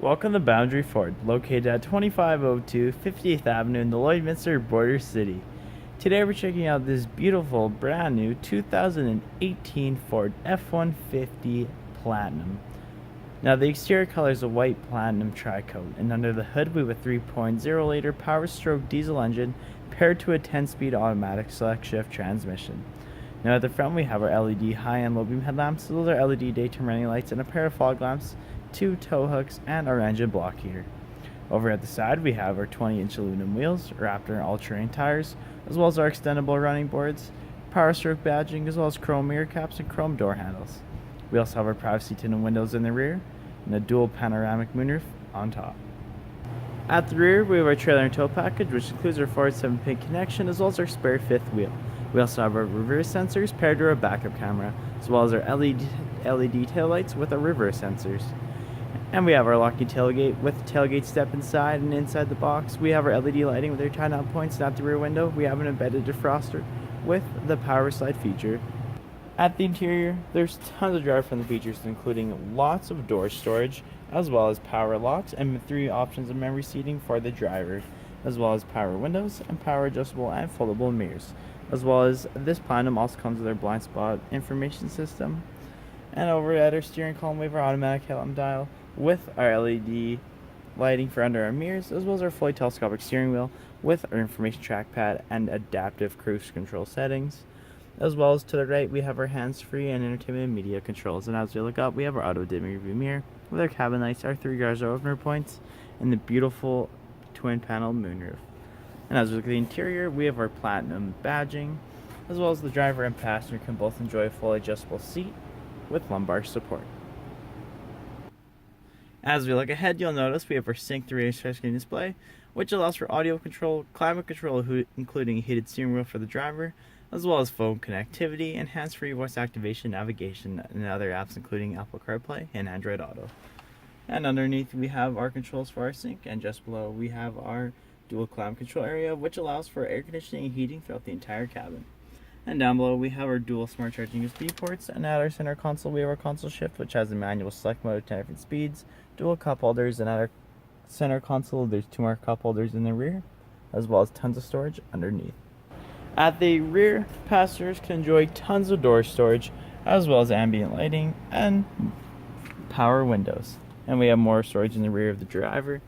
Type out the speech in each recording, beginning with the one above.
Welcome to Boundary Ford, located at 2502 50th Avenue in the Lloydminster border city. Today we're checking out this beautiful brand new 2018 Ford F-150 Platinum. Now the exterior color is a white platinum tri-coat, and under the hood we have a 3.0 liter power stroke diesel engine paired to a 10-speed automatic select shift transmission. Now at the front we have our LED high and low beam headlamps. Those are LED daytime running lights and a pair of fog lamps, 2 tow hooks, and our engine block heater. Over at the side we have our 20-inch aluminum wheels, Raptor all-terrain tires, as well as our extendable running boards, power stroke badging, as well as chrome mirror caps and chrome door handles. We also have our privacy tinted windows in the rear and a dual panoramic moonroof on top. At the rear we have our trailer and tow package, which includes our forward 7-pin connection as well as our spare fifth wheel. We also have our reverse sensors paired to our backup camera, as well as our LED tail lights with our reverse sensors. And we have our locking tailgate with the tailgate step inside, and inside the box we have our LED lighting with our tie-knot points, and at the rear window we have an embedded defroster with the power slide feature. At the interior there's tons of driver-friendly features, including lots of door storage, as well as power locks and 3 options of memory seating for the driver, as well as power windows and power adjustable and foldable mirrors. As well as this Platinum also comes with our blind spot information system. And over at our steering column we have our automatic headlamp dial with our LED lighting for under our mirrors, as well as our fully telescopic steering wheel with our information trackpad and adaptive cruise control settings. As well as to the right we have our hands-free and entertainment and media controls, and as we look up we have our auto dimming rearview mirror with our cabin lights, our 3 garage door opener points, and the beautiful twin panel moonroof. And as we look at the interior we have our platinum badging, as well as the driver and passenger can both enjoy a fully adjustable seat with lumbar support. As we look ahead, you'll notice we have our Sync 3 touchscreen display, which allows for audio control, climate control, including a heated steering wheel for the driver, as well as phone connectivity and hands-free voice activation, navigation, and other apps including Apple CarPlay and Android Auto. And underneath we have our controls for our sync, and just below we have our dual climate control area, which allows for air conditioning and heating throughout the entire cabin. And down below we have our dual smart charging USB ports, and at our center console we have our console shift, which has a manual select mode of 10 different speeds, dual cup holders, and at our center console there's 2 more cup holders in the rear, as well as tons of storage underneath. At the rear, passengers can enjoy tons of door storage, as well as ambient lighting and power windows. And we have more storage in the rear of the driver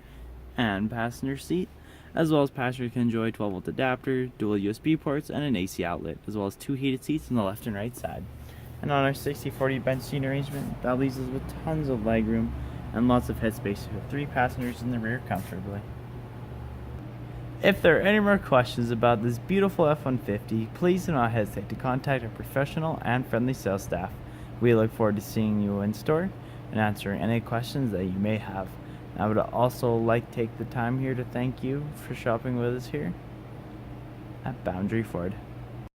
and passenger seat, as well as passengers can enjoy 12-volt adapter, dual USB ports, and an AC outlet, as well as 2 heated seats on the left and right side. And on our 60-40 bench seat arrangement, that leaves us with tons of legroom and lots of headspace to fit 3 passengers in the rear comfortably. If there are any more questions about this beautiful F-150, please do not hesitate to contact our professional and friendly sales staff. We look forward to seeing you in store and answering any questions that you may have. I would also like to take the time here to thank you for shopping with us here at Boundary Ford.